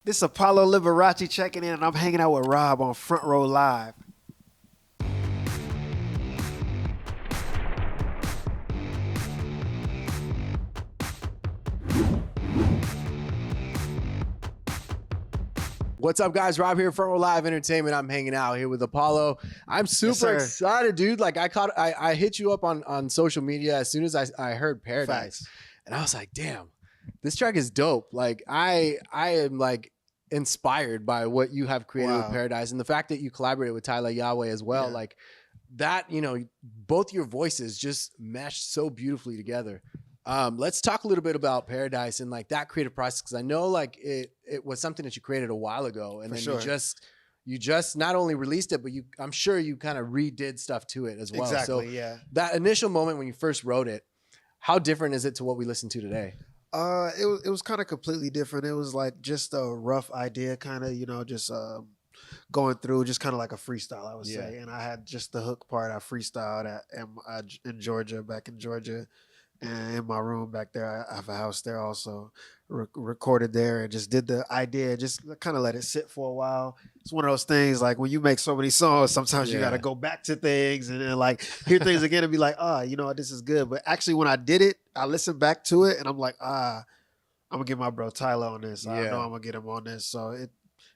This is Apollo Liberace checking in, and I'm hanging out with Rob on Front Row Live. What's up, guys? Rob here, Front Row Live Entertainment. I'm hanging out here with Apollo. I'm super excited, dude. Like I hit you up on social media as soon as I heard Paradise, and I was like, damn, this track is dope. Like I am like inspired by what you have created with Paradise, and the fact that you collaborated with Tyla Yaweh as well. Yeah. Like that, both your voices just mesh so beautifully together. Let's talk a little bit about Paradise and like that creative process, because I know like it was something that you created a while ago, and then you just not only released it, but I'm sure you kind of redid stuff to it as well. Exactly. So yeah. That initial moment when you first wrote it, how different is it to what we listen to today? It was kind of completely different. It was like just a rough idea, kind of just going through, just kind of like a freestyle, I would say. And I had just the hook part. I freestyled in Georgia, back in Georgia. And in my room back there, I have a house there also, recorded there, and just did the idea, just kind of let it sit for a while. It's one of those things, like when you make so many songs, sometimes you got to go back to things and then like hear things again and be like, this is good. But actually when I did it, I listened back to it and I'm like, I'm going to get my bro Tyla on this. I know I'm going to get him on this. So it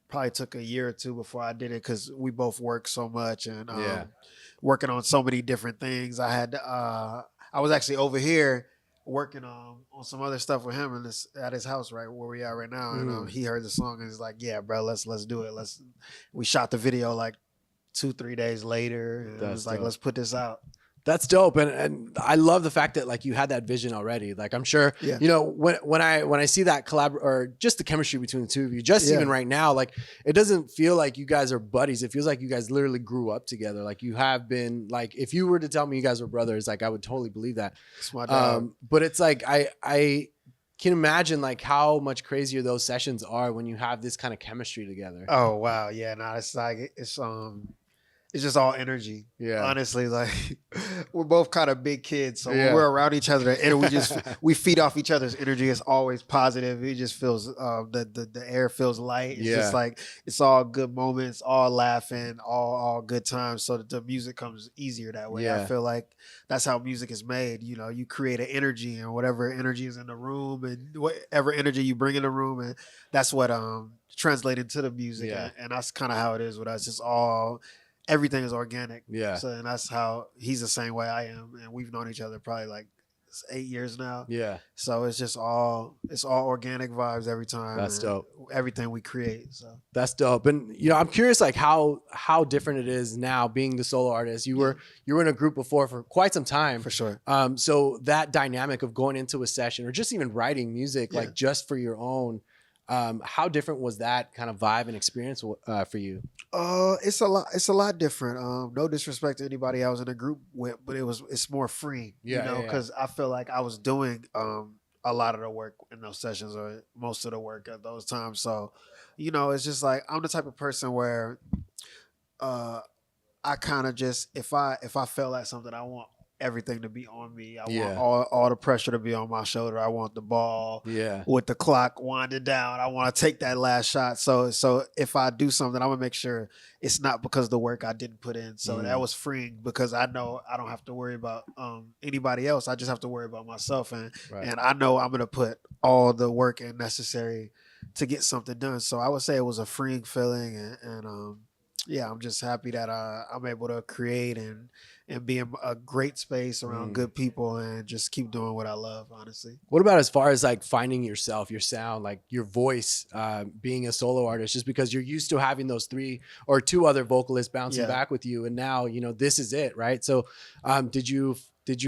probably took a year or two before I did it, because we both work so much and working on so many different things. I was actually over here working on some other stuff with him at his house, right where we are right now. And he heard the song and he's like, "Yeah, bro, let's do it. We shot the video like 2-3 days later, and it was like, let's put this out." That's dope, and I love the fact that like you had that vision already. Like I'm sure, when I see that collab or just the chemistry between the two of you, even right now, like it doesn't feel like you guys are buddies. It feels like you guys literally grew up together. Like you have been. Like if you were to tell me you guys were brothers, like I would totally believe that. It's my dog. But it's like I can imagine like how much crazier those sessions are when you have this kind of chemistry together. Oh wow, yeah. No, it's like it's just all energy. Yeah. Honestly, like we're both kind of big kids. So when we're around each other and we feed off each other's energy. It's always positive. It just feels the air feels light. It's just like it's all good moments, all laughing, all good times. So that the music comes easier that way. I feel like that's how music is made. You create an energy, and whatever energy is in the room and whatever energy you bring in the room, and that's what translates into the music. And that's kind of how it is with us. It's all everything is organic. Yeah. So, and that's how he's the same way I am. And we've known each other probably like 8 years now. Yeah. So it's all organic vibes every time. That's dope. Everything we create. So that's dope. And I'm curious like how different it is now being the solo artist. You were in a group before for quite some time. For sure. So that dynamic of going into a session or just even writing music like just for your own, how different was that kind of vibe and experience for you? It's a lot different. No disrespect to anybody I was in a group with, but it's more free, because I feel like I was doing a lot of the work in those sessions, or most of the work at those times. So, it's just like I'm the type of person where I kind of just if I feel like something, I want everything to be on me. I want all the pressure to be on my shoulder. I want the ball with the clock winding down. I want to take that last shot. So if I do something, I'm gonna make sure it's not because of the work I didn't put in. So that was freeing, because I know I don't have to worry about anybody else. I just have to worry about myself, and I know I'm gonna put all the work in necessary to get something done. So I would say it was a freeing feeling, and I'm just happy that I'm able to create and be in a great space around good people and just keep doing what I love, honestly. What about as far as like finding yourself, your sound, like your voice, being a solo artist, just because you're used to having those 3 or 2 other vocalists bouncing back with you, and now, this is it, right? So did you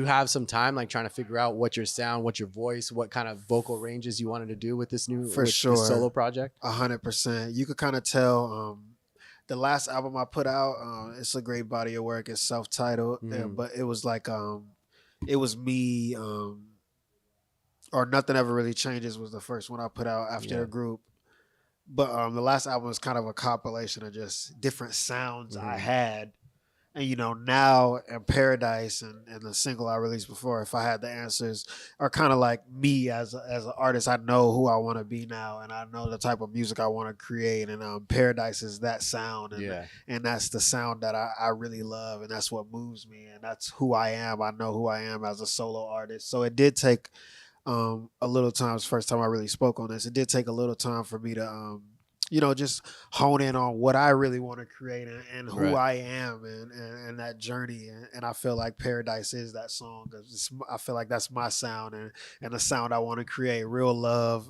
have some time like trying to figure out what your sound, what your voice, what kind of vocal ranges you wanted to do with this this solo project? 100%. You could kind of tell the last album I put out, it's a great body of work. It's self-titled, but it was like it was me, or Nothing Ever Really Changes was the first one I put out after a group. But the last album was kind of a compilation of just different sounds I had, And now in Paradise and the single I released before, If I Had the Answers, are kind of like me as an artist. I know who I want to be now, and I know the type of music I want to create. And Paradise is that sound, and that's the sound that I really love, and that's what moves me, and that's who I am. I know who I am as a solo artist. So it did take a little time. First time I really spoke on this. It did take a little time for me to just hone in on what I really want to create and who I am and that journey. And I feel like Paradise is that song. I feel like that's my sound and the sound I want to create. Real love,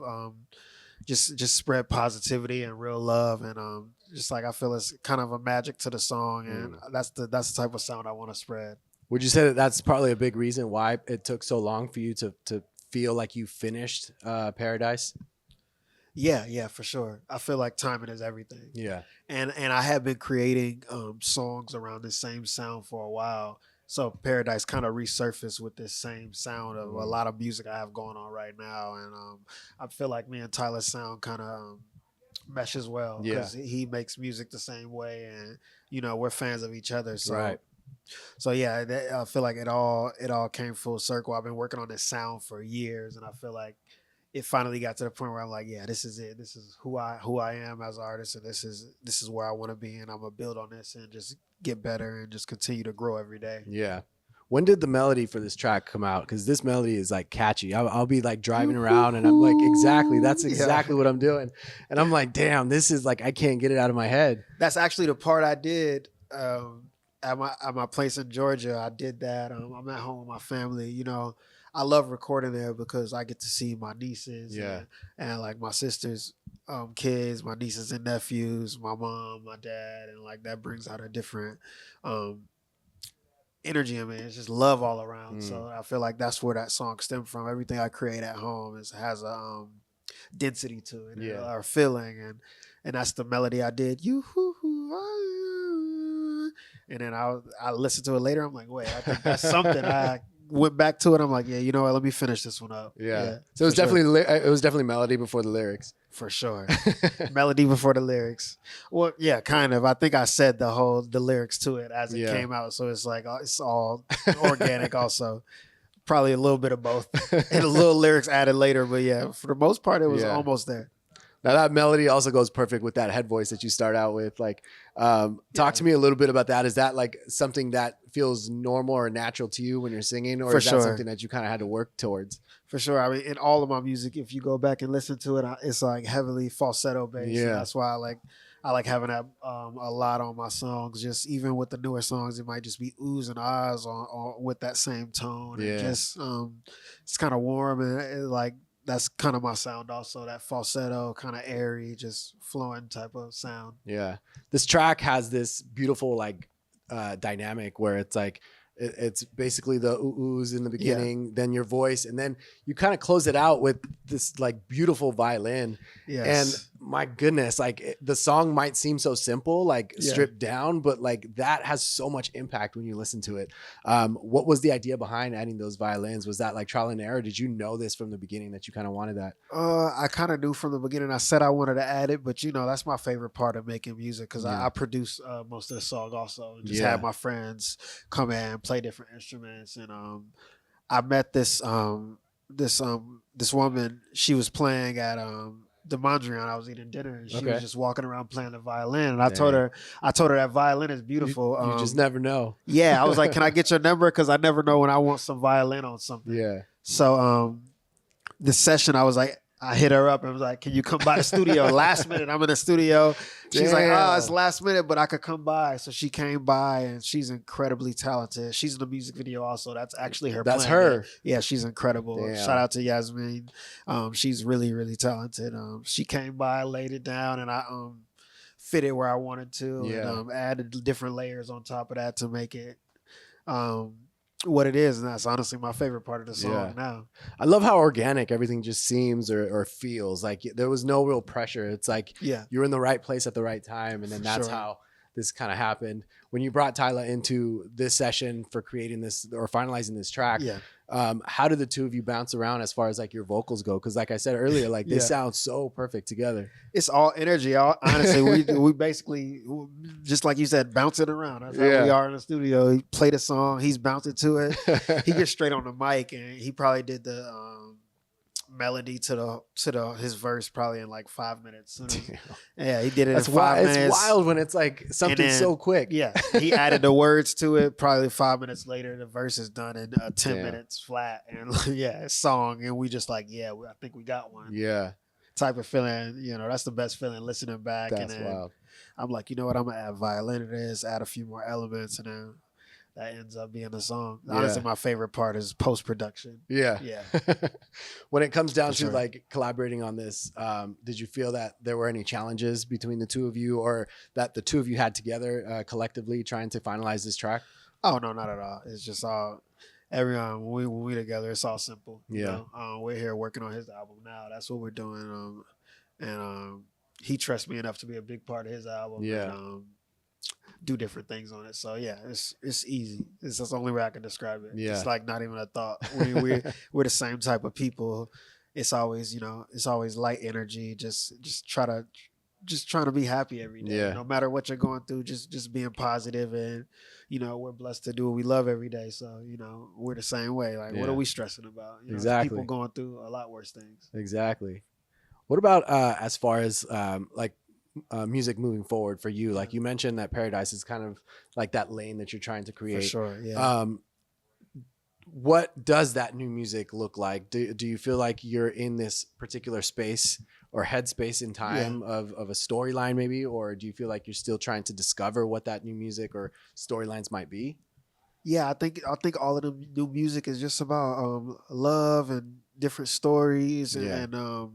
just spread positivity and real love. And just like I feel it's kind of a magic to the song. And that's the type of sound I want to spread. Would you say that that's probably a big reason why it took so long for you to feel like you finished Paradise? Yeah, for sure. I feel like timing is everything. Yeah. And I have been creating songs around the same sound for a while. So Paradise kind of resurfaced with this same sound of a lot of music I have going on right now. And I feel like me and Tyla's sound kind of meshes well because he makes music the same way, and we're fans of each other. So So yeah, I feel like it all came full circle. I've been working on this sound for years, and I feel like it finally got to the point where I'm like, yeah, this is it. This is who I am as an artist, and this is where I want to be, and I'm gonna build on this and just get better and just continue to grow every day. Yeah. When did the melody for this track come out? Because this melody is like catchy. I'll be like driving around and I'm like, that's exactly what I'm doing. And I'm like, damn, this is like, I can't get it out of my head. That's actually the part I did at my place in Georgia. I did that. I'm at home with my family. I love recording there because I get to see my nieces and like my sister's kids, my nieces and nephews, my mom, my dad, and like that brings out a different energy in me. It's just love all around. So I feel like that's where that song stemmed from. Everything I create at home has a density to it, or feeling, and that's the melody I did. And then I listened to it later. I'm like, wait, I think that's something. I went back to it. I'm like, yeah, you know what? Let me finish this one up. Yeah. So it was definitely melody before the lyrics. For sure. Melody before the lyrics. Well, yeah, kind of. I think I said the lyrics to it as it came out. So it's like, it's all organic also. Probably a little bit of both. And a little lyrics added later. But yeah, for the most part, it was almost there. Now that melody also goes perfect with that head voice that you start out with. Like, talk to me a little bit about that. Is that like something that feels normal or natural to you when you're singing, or is that something that you kind of had to work towards? For sure. I mean, in all of my music, if you go back and listen to it, it's like heavily falsetto based. Yeah. That's why I like having that a lot on my songs. Just even with the newer songs, it might just be oohs and ahs on with that same tone. Yeah. And just it's kind of warm and like. That's kind of my sound also, that falsetto, kind of airy, just flowing type of sound. Yeah. This track has this beautiful like dynamic where it's like, it's basically the oohs in the beginning, then your voice, and then you kind of close it out with this like beautiful violin. Yes. And my goodness, like the song might seem so simple, like stripped down, but like that has so much impact when you listen to it. What was the idea behind adding those violins? Was that like trial and error? Did you know this from the beginning that you kind of wanted that? I kind of knew from the beginning. I said I wanted to add it, but that's my favorite part of making music because I produce most of the song also, and just have my friends come in, play different instruments. And I met this woman. She was playing at the Mondrian. I was eating dinner, and she was just walking around playing the violin. And I told her that violin is beautiful. You just never know. Yeah, I was like, can I get your number? Because I never know when I want some violin on something. Yeah. So the session, I was like, I hit her up and was like, can you come by the studio? Last minute, I'm in the studio. She's like, it's last minute, but I could come by. So she came by, and she's incredibly talented. She's in the music video also. That's actually her. That's her. Yeah, she's incredible. Damn. Shout out to Yasmin. She's really, really talented. She came by, laid it down, and I fit it where I wanted to. Yeah. And added different layers on top of that to make it what it is, and that's honestly my favorite part of the song now. I love how organic everything just seems or feels. Like there was no real pressure. It's like you're in the right place at the right time, and then that's how this kind of happened. When you brought Tyla into this session for creating this or finalizing this track, Yeah. How did the two of you bounce around as far as like your vocals go? Because like I said earlier, like they sound so perfect together. It's all energy. Honestly, we basically, just like you said, bouncing around. That's how we are in the studio. He played a song, he's bouncing to it. He gets straight on the mic, and he probably did the melody to his verse probably in like 5 minutes. Yeah, he did it in 5 minutes. It's wild when it's like something then, so quick. Yeah, he added the words to it. Probably 5 minutes later, the verse is done in 10 minutes flat, and it's song. And we just like, I think we got one. Yeah, type of feeling. That's the best feeling. Listening back, that's and then wild. I'm like, you know what? I'm gonna add violin to this, add a few more elements, and then that ends up being a song. Honestly, my favorite part is post-production. Yeah. When it comes down to like collaborating on this, did you feel that there were any challenges between the two of you, or that the two of you had together collectively trying to finalize this track? Oh, no, not at all. It's just all when we together, it's all simple. We're here working on his album now. That's what we're doing. And he trusts me enough to be a big part of his album. And, do different things on it. So it's easy. It's the only way I can describe it. It's like not even a thought. We're the same type of people. It's always, it's always light energy. Just trying to be happy every day. No matter what you're going through, just being positive, and we're blessed to do what we love every day. So, we're the same way. Like, what are we stressing about? Exactly. People going through a lot worse things. Exactly. What about as far as like music moving forward for you? Like you mentioned that Paradise is kind of like that lane that you're trying to create. For sure, yeah. What does that new music look like? Do you feel like you're in this particular space or headspace in time of a storyline maybe, or do you feel like you're still trying to discover what that new music or storylines might be? Yeah, I think all of the new music is just about love and different stories and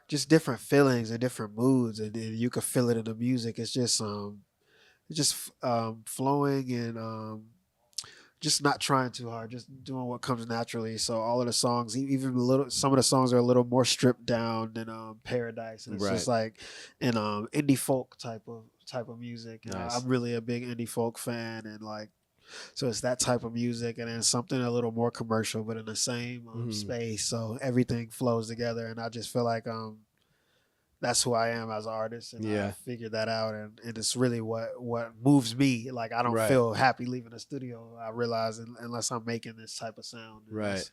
just different feelings and different moods, and you can feel it in the music. It's just flowing and just not trying too hard, just doing what comes naturally. So all of the songs, even some of the songs are a little more stripped down than Paradise, and it's just like an indie folk type of music. Nice. I'm really a big indie folk fan, and like, so it's that type of music, and then something a little more commercial, but in the same space. So everything flows together, and I just feel like that's who I am as an artist, and I figured that out, and it's really what moves me. Like, I don't feel happy leaving the studio, I realize, unless I'm making this type of sound. Right.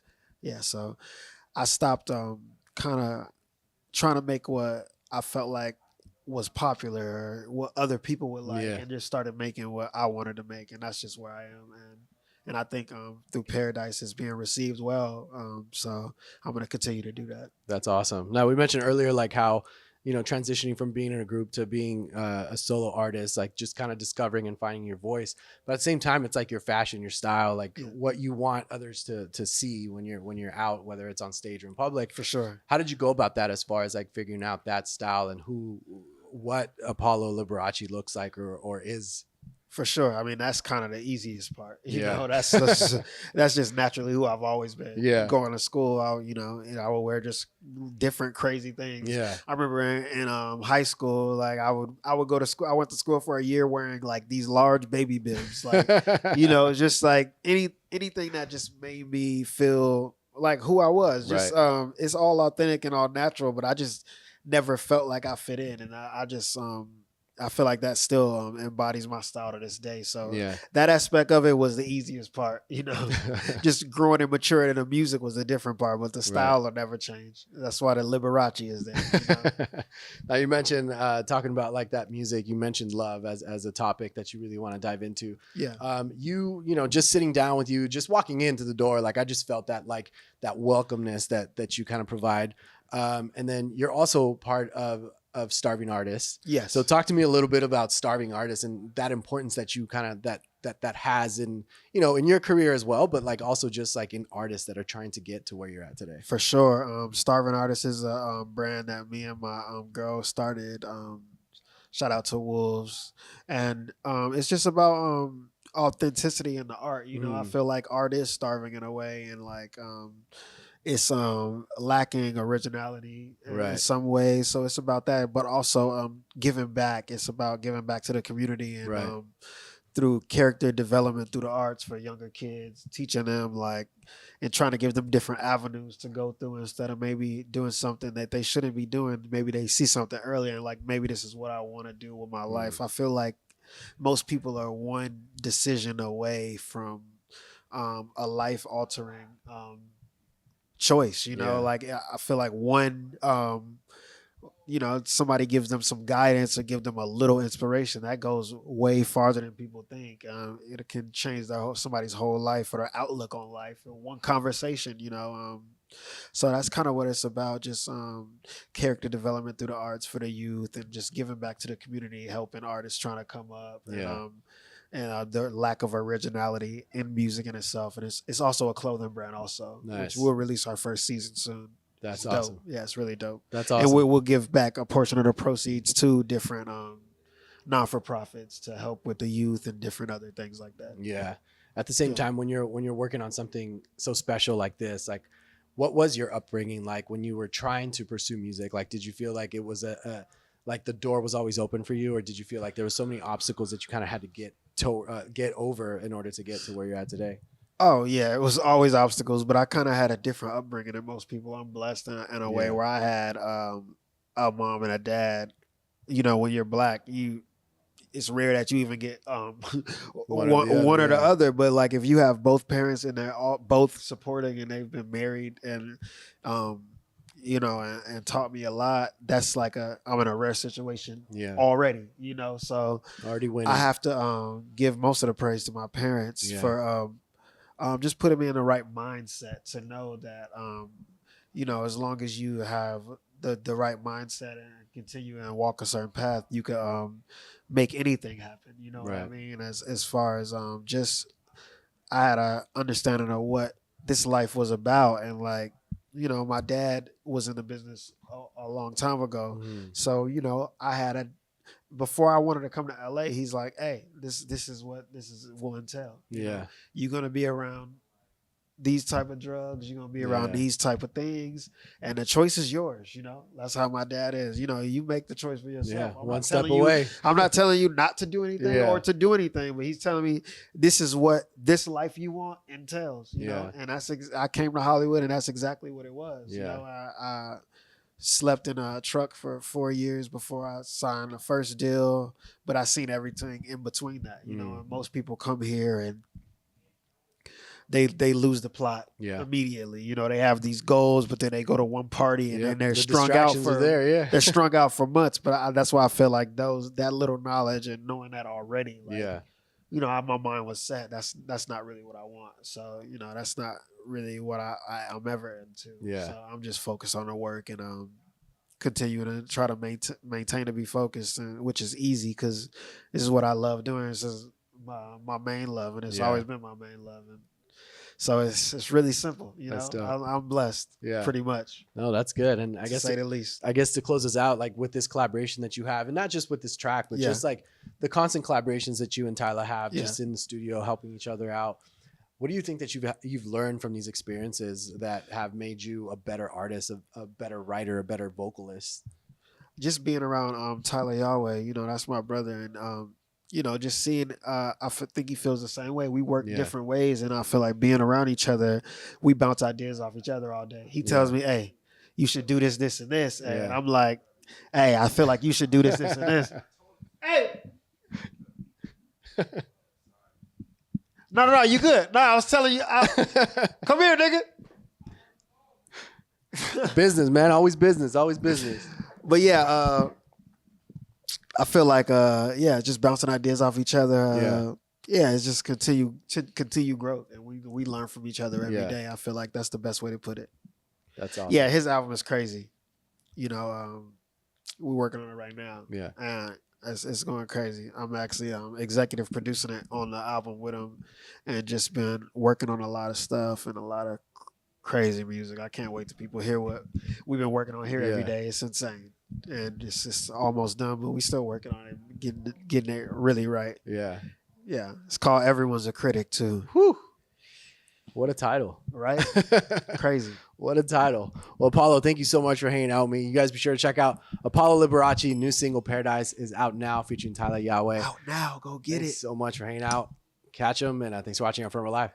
So I stopped kind of trying to make what I felt like was popular or what other people would like, and just started making what I wanted to make, and that's just where I am. And I think through Paradise it's being received well, so I'm going to continue to do that. That's awesome. Now, we mentioned earlier like how transitioning from being in a group to being a solo artist, like just kind of discovering and finding your voice, but at the same time it's like your fashion, your style, like what you want others to see when you're out, whether it's on stage or in public. For sure. How did you go about that as far as like figuring out that style and what Apollo Liberace looks like or is? For sure. I mean, that's kind of the easiest part. You know, that's just naturally who I've always been. Yeah. Going to school, I would wear just different crazy things. Yeah. I remember in high school, like I would go to school. I went to school for a year wearing like these large baby bibs, like just like anything that just made me feel like who I was. Just it's all authentic and all natural, but I just never felt like I fit in, and I just I feel like that still embodies my style to this day. So that aspect of it was the easiest part, just growing and maturing in the music was a different part, but the style will never change. That's why the Liberace is there. Now you mentioned talking about like that music, you mentioned love as a topic that you really want to dive into. Yeah. Just sitting down with you, just walking into the door, like I just felt that like that welcomeness that you kind of provide. And then you're also part of Starving Artists. Yes. So talk to me a little bit about Starving Artists and that importance that you kind of that has in in your career as well, but like also just like in artists that are trying to get to where you're at today. For sure. Starving Artists is a brand that me and my girl started. Shout out to Wolves, and it's just about authenticity in the art. I feel like art is starving in a way, and like it's lacking originality in Right. some ways. So it's about that, but also giving back. It's about giving back to the community and Right. through character development through the arts for younger kids, teaching them like and trying to give them different avenues to go through instead of maybe doing something that they shouldn't be doing. Maybe they see something earlier and like maybe this is what I want to do with my life. I feel like most people are one decision away from a life altering choice, you know. Yeah. Like I feel like one you know, somebody gives them some guidance or give them a little inspiration, that goes way farther than people think. It can change somebody's whole life or their outlook on life in one conversation, you know. So that's kind of what it's about, just character development through the arts for the youth and just giving back to the community, helping artists trying to come up. And the lack of originality in music in itself. And it's also a clothing brand also, Nice. which we'll release our first season soon. That's It's awesome. dope. Yeah, it's really dope. That's awesome. And we'll give back a portion of the proceeds to different non-for-profits to help with the youth and different other things like that. Yeah. At the same time, when you're working on something so special like this, like what was your upbringing like when you were trying to pursue music? Like, did you feel like it was like the door was always open for you, or did you feel like there were so many obstacles that you kind of had to get over in order to get to where you're at today? Oh yeah, it was always obstacles, but I kind of had a different upbringing than most people. I'm blessed in a way where I had a mom and a dad. You know, when you're black, it's rare that you even get one or the other. But like if you have both parents and they're both supporting and they've been married and you know, and taught me a lot, that's like I'm in a rare situation already, you know. So already winning. I have to give most of the praise to my parents for just putting me in the right mindset to know that, you know, as long as you have the right mindset and continue and walk a certain path, you can make anything happen. You know what I mean? As far as just I had a understanding of what this life was about, and like, you know, my dad was in the business a long time ago, so you know, I had before I wanted to come to LA, he's like, hey, this is what this will entail. You know, you're gonna be around these type of drugs, you're gonna be around these type of things, and the choice is yours. You know, that's how my dad is. You know, you make the choice for yourself. One step away. I'm not telling you not to do anything or to do anything, but he's telling me this is what this life you want entails. You know, and I came to Hollywood, and that's exactly what it was. You know, I slept in a truck for 4 years before I signed the first deal, but I seen everything in between that. You know, and most people come here and they lose the plot immediately. You know, they have these goals, but then they go to one party and then they're strung out for they're strung out for months. But that's why I feel like that little knowledge and knowing that already, like, you know, my mind was set. That's not really what I want. So, you know, that's not really what I'm ever into. So I'm just focused on the work and continue to try to maintain to be focused, which is easy because this is what I love doing. This is my main love, and it's always been my main love. And so it's really simple, you know. I'm blessed, pretty much. No, that's good, and I guess to say the least. I guess to close us out, like with this collaboration that you have, and not just with this track, but just like the constant collaborations that you and Tyla have, just in the studio, helping each other out. What do you think that you've learned from these experiences that have made you a better artist, a better writer, a better vocalist? Just being around Tyla Yaweh, you know, that's my brother, and you know, just seeing, I think he feels the same way. We work different ways, and I feel like being around each other, we bounce ideas off each other all day. He tells me, hey, you should do this, this, and this. And I'm like, hey, I feel like you should do this, this, and this. Hey! No, you good. No, I was telling you, come here, nigga. Business, man. Always business, always business. But yeah, I feel like just bouncing ideas off each other. It's just continue growth, and we learn from each other every day. I feel like that's the best way to put it. That's awesome. Yeah, his album is crazy. You know, we're working on it right now. And it's going crazy. I'm actually executive producing it on the album with him, and just been working on a lot of stuff and a lot of crazy music. I can't wait till people hear what we've been working on here every day. It's insane. And it's almost done, but we still working on it, getting it really right. Yeah. It's called Everyone's a Critic too. Whew. What a title, right? Crazy. What a title. Well, Apollo, thank you so much for hanging out with me. You guys be sure to check out Apollo Liberace. New single Paradise is out now featuring Tyla Yaweh. Out now. Go get Thanks it. so much for hanging out. Catch them. And thanks for watching Upbringing Live.